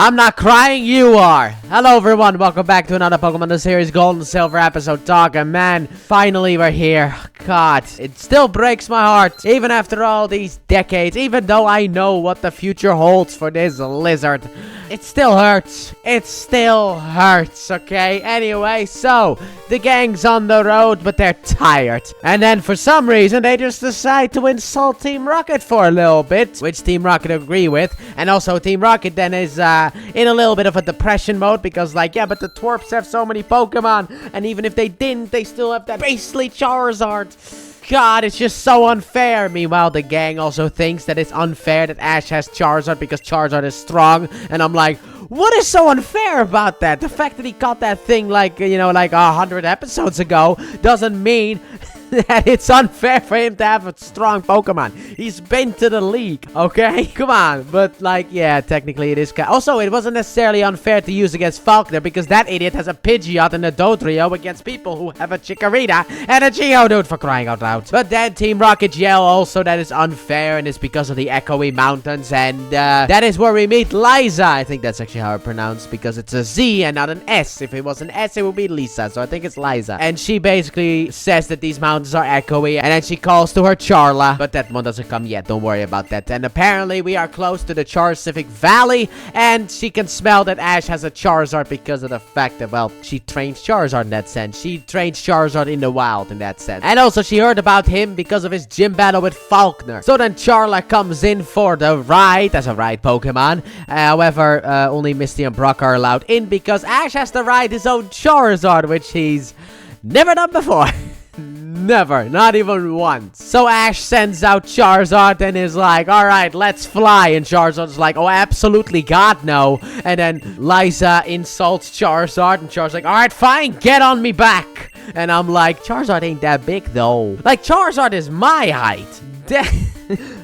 I'm not crying, you are. Hello everyone, welcome back to another Pokemon the series Gold and Silver episode talk. And man, finally we're here. God, it still breaks my heart, even after all these decades, even though I know what the future holds for this lizard. It still hurts. It still hurts, okay? Anyway, so, the gang's on the road, but they're tired. And then, for some reason, they just decide to insult Team Rocket for a little bit, which Team Rocket agree with. And also, Team Rocket then is, in a little bit of a depression mode, because, like, yeah, but the twerps have so many Pokemon, and even if they didn't, they still have that basically Charizard. God, it's just so unfair. Meanwhile, the gang also thinks that it's unfair that Ash has Charizard because Charizard is strong. And I'm like, what is so unfair about that? The fact that he caught that thing like, you know, like 100 episodes ago doesn't mean that it's unfair for him to have a strong Pokemon. He's been to the league, okay? Come on. But, like, yeah, technically it is. Also, it wasn't necessarily unfair to use against Falkner because that idiot has a Pidgeot and a Dodrio against people who have a Chikorita and a Geodude, for crying out loud. But then Team Rocket yell also that is unfair and it's because of the echoey mountains. And that is where we meet Liza. I think that's actually how it's pronounced because it's a Z and not an S. If it was an S, it would be Lisa. So I think it's Liza. And she basically says that these mountains are echoey, and then she calls to her Charla, but that one doesn't come yet. Don't worry about that. And apparently we are close to the Charizard Valley, and she can smell that Ash has a Charizard because of the fact that, well, she trains Charizard in that sense. She trains Charizard in the wild in that sense. And also she heard about him because of his gym battle with Falkner. So then Charla comes in for the ride as a ride Pokemon. However, only Misty and Brock are allowed in because Ash has to ride his own Charizard, which he's never done before. Never, not even once. So Ash sends out Charizard and is like, alright, let's fly. And Charizard's like, oh, absolutely, God, no. And then Liza insults Charizard, and Charizard's like, alright, fine, get on me back. And I'm like, Charizard ain't that big, though. Like, Charizard is my height.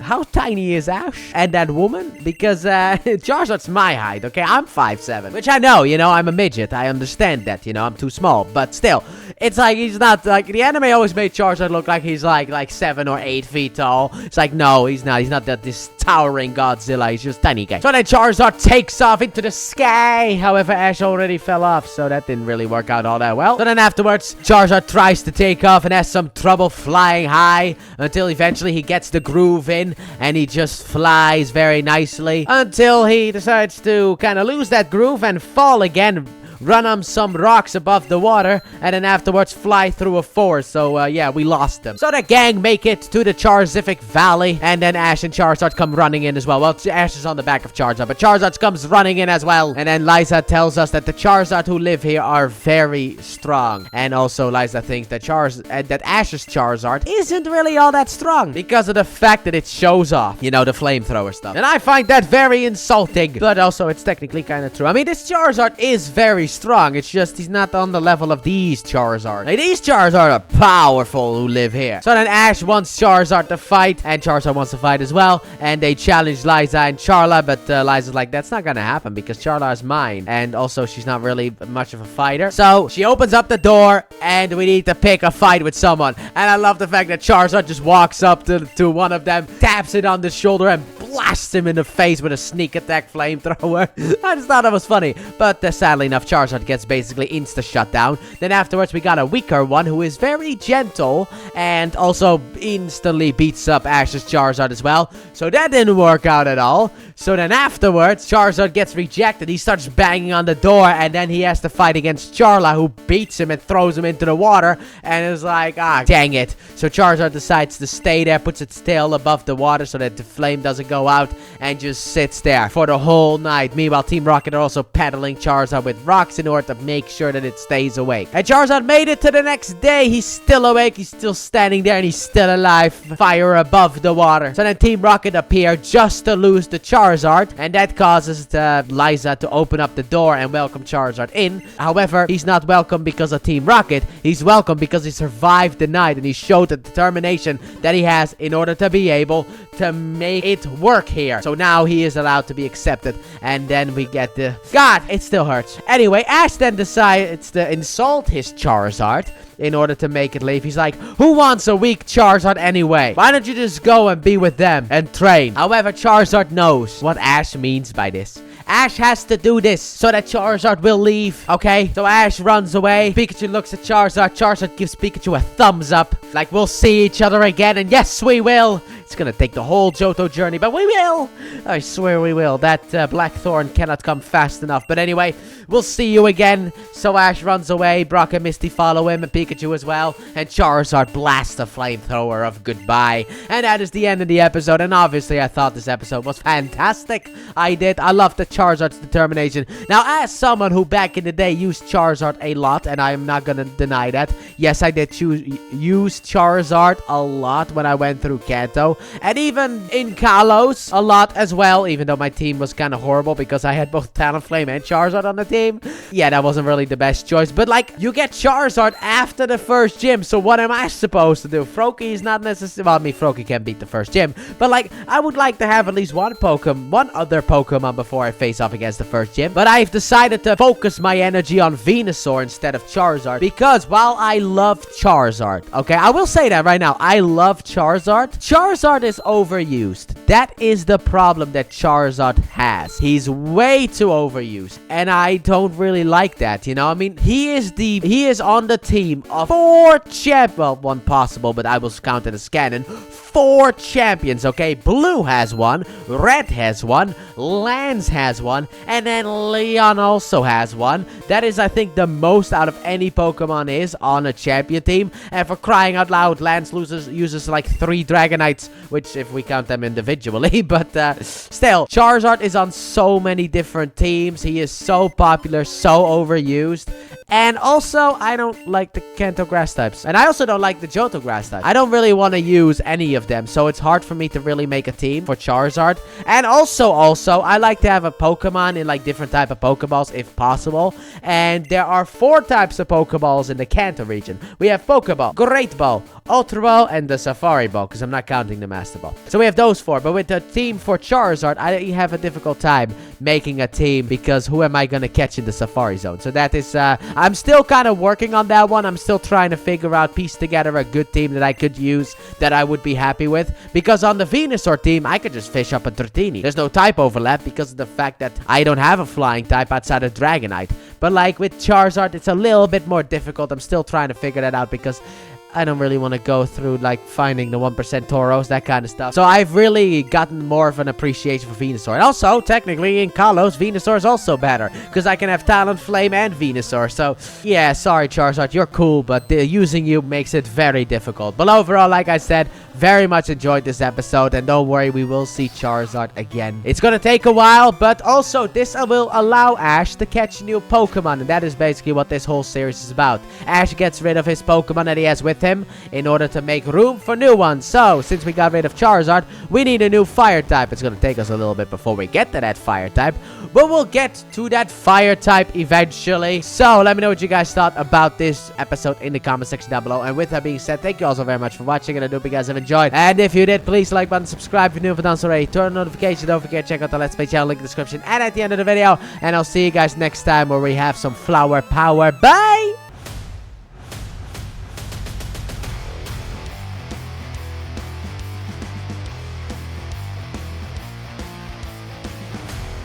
How tiny is Ash and that woman? Because Charizard's my height, okay? I'm 5'7", which I know, you know, I'm a midget. I understand that, you know, I'm too small. But still, it's like he's not, like, the anime always made Charizard look like he's like 7 or 8 feet tall. It's like, no, he's not. He's not this towering Godzilla. He's just tiny guy. So then Charizard takes off into the sky. However, Ash already fell off, so that didn't really work out all that well. So then afterwards, Charizard tries to take off and has some trouble flying high until eventually he gets the groove in. And he just flies very nicely until he decides to kind of lose that groove and fall again. Run on some rocks above the water, and then afterwards fly through a forest. So, yeah, we lost them. So the gang make it to the Charizard Valley, and then Ash and Charizard come running in as well. Well, Ash is on the back of Charizard, but Charizard comes running in as well. And then Liza tells us that the Charizard who live here are very strong. And also, Liza thinks that that Ash's Charizard isn't really all that strong because of the fact that it shows off, you know, the flamethrower stuff. And I find that very insulting, but also it's technically kind of true. I mean, this Charizard is very strong. It's just he's not on the level of these Charizard. Like, these Charizard are powerful who live here. So then Ash wants Charizard to fight, and Charizard wants to fight as well. And they challenge Liza and Charla, but Liza's like, that's not gonna happen because Charla is mine. And also, she's not really much of a fighter. So she opens up the door, and we need to pick a fight with someone. And I love the fact that Charizard just walks up to one of them, taps it on the shoulder, and blasts him in the face with a sneak attack flamethrower. I just thought that was funny. But sadly enough, Charizard gets basically insta-shut down. Then afterwards, we got a weaker one who is very gentle and also instantly beats up Ash's Charizard as well. So that didn't work out at all. So then afterwards, Charizard gets rejected. He starts banging on the door, and then he has to fight against Charla, who beats him and throws him into the water. And is like, ah, dang it. So Charizard decides to stay there, puts its tail above the water so that the flame doesn't go out, and just sits there for the whole night. Meanwhile, Team Rocket are also pedaling Charizard with rocks in order to make sure that it stays awake. And Charizard made it to the next day. He's still awake. He's still standing there, and he's still alive. Fire above the water. So then Team Rocket appear just to lose the Charizard, and that causes Liza to open up the door and welcome Charizard in. However, he's not welcome because of Team Rocket. He's welcome because he survived the night, and he showed the determination that he has in order to be able to make it work here. So now he is allowed to be accepted, and then we get the... God, it still hurts. Anyway, Ash then decides to insult his Charizard in order to make it leave. He's like, who wants a weak Charizard anyway? Why don't you just go and be with them and train? However, Charizard knows what Ash means by this. Ash has to do this so that Charizard will leave, okay? So Ash runs away. Pikachu looks at Charizard. Charizard gives Pikachu a thumbs up. Like, we'll see each other again. And yes, we will. It's gonna take the whole Johto journey, but we will. I swear we will. That Blackthorn cannot come fast enough. But anyway, we'll see you again. So Ash runs away. Brock and Misty follow him, and Pikachu as well. And Charizard blasts a flamethrower of goodbye. And that is the end of the episode. And obviously, I thought this episode was fantastic. I did. I love the Charizard's determination. Now, as someone who back in the day used Charizard a lot, and I am not gonna deny that. Yes, I did use Charizard a lot when I went through Kanto. And even in Kalos a lot as well, even though my team was kind of horrible because I had both Talonflame and Charizard on the team. Yeah, that wasn't really the best choice. But like, you get Charizard after the first gym, so what am I supposed to do? Froakie is not necessarily... Well, I mean, Froakie can beat the first gym. But like, I would like to have at least one other Pokemon before I face off against the first gym. But I've decided to focus my energy on Venusaur instead of Charizard. Because while I love Charizard, okay, I will say that right now, I love Charizard. Charizard is overused. That is the problem that Charizard has. He's way too overused. And I don't really like that, you know? I mean, he is on the team of 4 well, one possible, but I will count it as canon. 4 champions, okay? Blue has one, Red has one, Lance has one, and then Leon also has one. That is, I think, the most out of any Pokemon is on a champion team. And for crying out loud, Lance uses like 3 Dragonites, which if we count them individually, but still, Charizard is on so many different teams. He is so popular, so overused. And also, I don't like the Kanto grass types. And I also don't like the Johto grass types. I don't really want to use any of them. So it's hard for me to really make a team for Charizard. And also, I like to have a Pokemon in like different type of Pokeballs if possible. And there are 4 types of Pokeballs in the Kanto region. We have Pokeball, Great Ball, Ultra Ball, and the Safari Ball, because I'm not counting the Master Ball. So we have those 4. But with the team for Charizard, I have a difficult time making a team because who am I going to catch in the Safari Zone? So that is, I'm still kind of working on that one. I'm still trying to figure out, piece together a good team that I could use, that I would be happy with. Because on the Venusaur team, I could just fish up a Dratini. There's no type overlap because of the fact that I don't have a flying type outside of Dragonite. But like with Charizard, it's a little bit more difficult. I'm still trying to figure that out because I don't really want to go through like finding the 1% Tauros, that kind of stuff. So I've really gotten more of an appreciation for Venusaur. And also, technically, in Kalos, Venusaur is also better because I can have Talonflame and Venusaur. So yeah, sorry Charizard, you're cool, but using you makes it very difficult. But overall, like I said, very much enjoyed this episode. And don't worry, we will see Charizard again. It's gonna take a while, but also this will allow Ash to catch new Pokemon. And that is basically what this whole series is about. Ash gets rid of his Pokemon that he has with him in order to make room for new ones. So since we got rid of Charizard, we need a new fire type. It's gonna take us a little bit before we get to that fire type, but we'll get to that fire type eventually. So let me know what you guys thought about this episode in the comment section down below. And with that being said, thank you all so very much for watching, and I hope you guys have enjoyed. And if you did, please like button, subscribe if you're new, if you haven't already, turn on notifications. Don't forget to check out the Let's Play channel, link in the description and at the end of the video. And I'll see you guys next time where we have some flower power. Bye.